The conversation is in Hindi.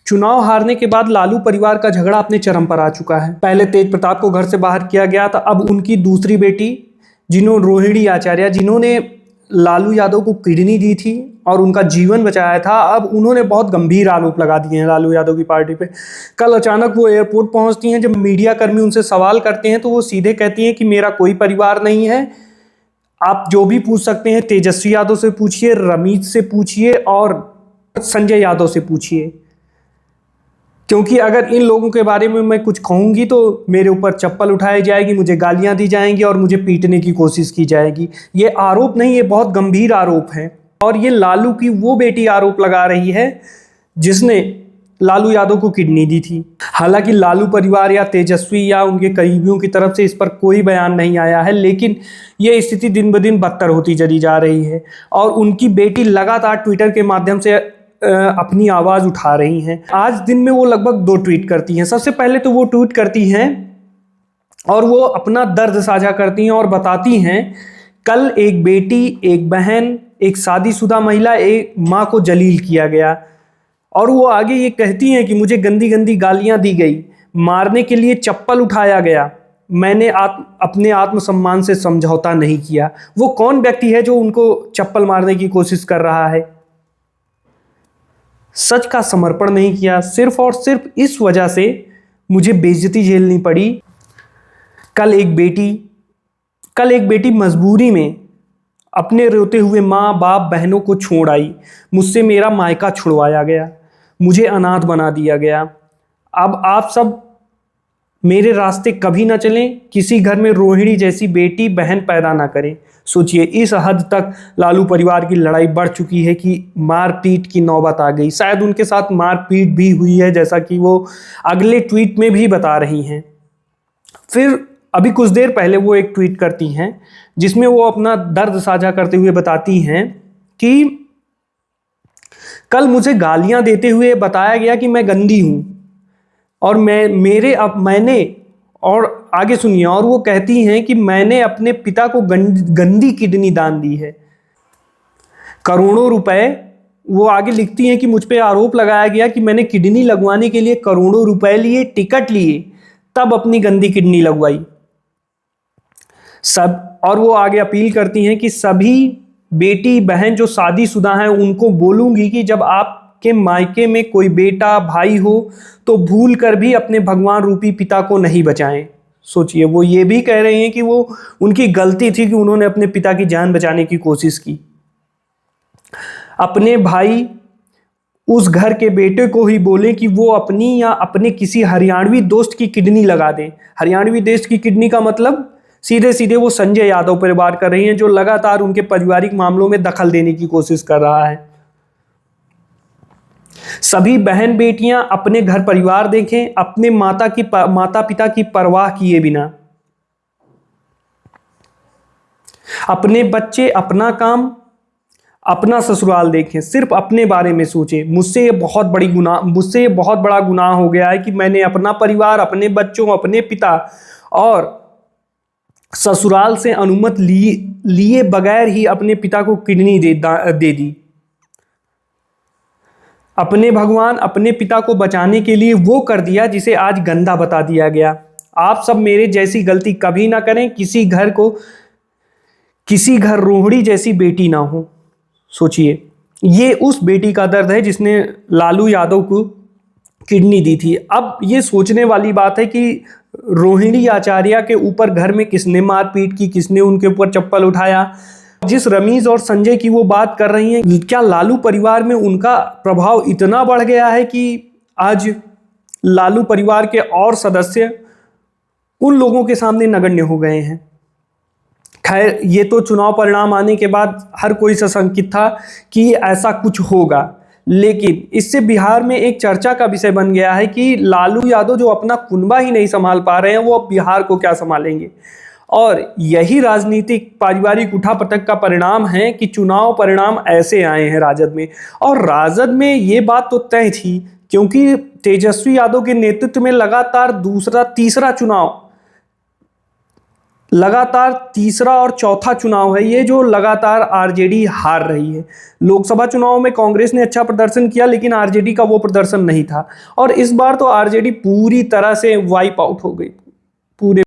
चुनाव हारने के बाद लालू परिवार का झगड़ा अपने चरम पर आ चुका है। पहले तेज प्रताप को घर से बाहर किया गया था, अब उनकी दूसरी बेटी रोहिणी आचार्य, जिन्होंने लालू यादव को किडनी दी थी और उनका जीवन बचाया था, अब उन्होंने बहुत गंभीर आरोप लगा दिए हैं लालू यादव की पार्टी पे। कल अचानक वो एयरपोर्ट पहुंचती हैं, जब मीडिया कर्मी उनसे सवाल करते हैं तो वो सीधे कहती हैं कि मेरा कोई परिवार नहीं है, आप जो भी पूछ सकते हैं तेजस्वी यादव से पूछिए, रमीत से पूछिए और संजय यादव से पूछिए, क्योंकि अगर इन लोगों के बारे में मैं कुछ कहूंगी तो मेरे ऊपर चप्पल उठाई जाएगी, मुझे गालियां दी जाएंगी और मुझे पीटने की कोशिश की जाएगी। ये आरोप नहीं, ये बहुत गंभीर आरोप है और ये लालू की वो बेटी आरोप लगा रही है जिसने लालू यादव को किडनी दी थी। हालांकि लालू परिवार या तेजस्वी या उनके करीबियों की तरफ से इस पर कोई बयान नहीं आया है, लेकिन ये स्थिति दिन ब दिन बदतर होती चली जा रही है और उनकी बेटी लगातार ट्विटर के माध्यम से अपनी आवाज़ उठा रही हैं। आज दिन में वो लगभग 2 ट्वीट करती हैं। सबसे पहले तो वो ट्वीट करती हैं और वो अपना दर्द साझा करती हैं और बताती हैं, कल एक बेटी, एक बहन, एक शादीशुदा महिला, एक माँ को जलील किया गया। और वो आगे ये कहती हैं कि मुझे गंदी गंदी गालियाँ दी गई, मारने के लिए चप्पल उठाया गया, मैंने अपने आत्मसम्मान से समझौता नहीं किया। वो कौन व्यक्ति है जो उनको चप्पल मारने की कोशिश कर रहा है? सच का समर्पण नहीं किया, सिर्फ और सिर्फ इस वजह से मुझे बेइज्जती झेलनी पड़ी। कल एक बेटी मजबूरी में अपने रोते हुए माँ बाप बहनों को छोड़ आई, मुझसे मेरा मायका छुड़वाया गया, मुझे अनाथ बना दिया गया। अब आप सब मेरे रास्ते कभी ना चलें, किसी घर में रोहिणी जैसी बेटी बहन पैदा ना करें। सोचिए, इस हद तक लालू परिवार की लड़ाई बढ़ चुकी है कि मारपीट की नौबत आ गई। शायद उनके साथ मारपीट भी हुई है, जैसा कि वो अगले ट्वीट में भी बता रही हैं। फिर अभी कुछ देर पहले वो एक ट्वीट करती हैं जिसमें वो अपना दर्द साझा करते हुए बताती हैं कि कल मुझे गालियां देते हुए बताया गया कि मैं गंदी हूं और मैंने और आगे सुनिए, और वो कहती हैं कि मैंने अपने पिता को गंदी किडनी दान दी है। करोड़ों रुपए, वो आगे लिखती हैं कि मुझ पे आरोप लगाया गया कि मैंने किडनी लगवाने के लिए करोड़ों रुपए लिए, टिकट लिए, तब अपनी गंदी किडनी लगवाई। और वो आगे अपील करती हैं कि सभी बेटी बहन जो शादीशुदा हैं उनको बोलूंगी कि जब आपके मायके में कोई बेटा भाई हो तो भूल कर भी अपने भगवान रूपी पिता को नहीं बचाएं। सोचिए, वो ये भी कह रही हैं कि वो उनकी गलती थी कि उन्होंने अपने पिता की जान बचाने की कोशिश की। अपने भाई उस घर के बेटे को ही बोले कि वो अपनी या अपने किसी हरियाणवी दोस्त की किडनी लगा दे। हरियाणवी दोस्त की किडनी का मतलब सीधे सीधे वो संजय यादव पर बात कर रही हैं, जो लगातार उनके पारिवारिक मामलों में दखल देने की कोशिश कर रहा है। सभी बहन बेटियां अपने घर परिवार देखें, अपने माता पिता की परवाह किए बिना। अपने बच्चे, अपना काम, अपना ससुराल देखें, सिर्फ अपने बारे में सोचें। मुझसे ये बहुत बड़ा गुनाह हो गया है कि मैंने अपना परिवार, अपने बच्चों, अपने पिता और ससुराल से अनुमति लिए बगैर ही अपने पिता को किडनी दे दी। अपने भगवान, अपने पिता को बचाने के लिए वो कर दिया जिसे आज गंदा बता दिया गया। आप सब मेरे जैसी गलती कभी ना करें, किसी घर रोहिणी जैसी बेटी ना हो। सोचिए, ये उस बेटी का दर्द है जिसने लालू यादव को किडनी दी थी। अब ये सोचने वाली बात है कि रोहिणी आचार्य के ऊपर घर में किसने मारपीट की, किसने उनके ऊपर चप्पल उठाया। जिस रमीज और संजय की वो बात कर रही हैं, क्या लालू परिवार में उनका प्रभाव इतना बढ़ गया है कि आज लालू परिवार के और सदस्य उन लोगों के सामने नगण्य हो गए हैं? खैर, ये तो चुनाव परिणाम आने के बाद हर कोई सशंकित था कि ऐसा कुछ होगा, लेकिन इससे बिहार में एक चर्चा का विषय बन गया है कि लालू यादव जो अपना कुनबा ही नहीं संभाल पा रहे हैं, वो अब बिहार को क्या संभालेंगे। और यही राजनीतिक पारिवारिक उठापटक का परिणाम है कि चुनाव परिणाम ऐसे आए हैं राजद में। और राजद में ये बात तो तय थी, क्योंकि तेजस्वी यादव के नेतृत्व में लगातार दूसरा तीसरा चुनाव लगातार तीसरा और चौथा चुनाव है ये जो लगातार आरजेडी हार रही है। लोकसभा चुनाव में कांग्रेस ने अच्छा प्रदर्शन किया, लेकिन आरजेडी का वो प्रदर्शन नहीं था, और इस बार तो आरजेडी पूरी तरह से वाइप आउट हो गई पूरे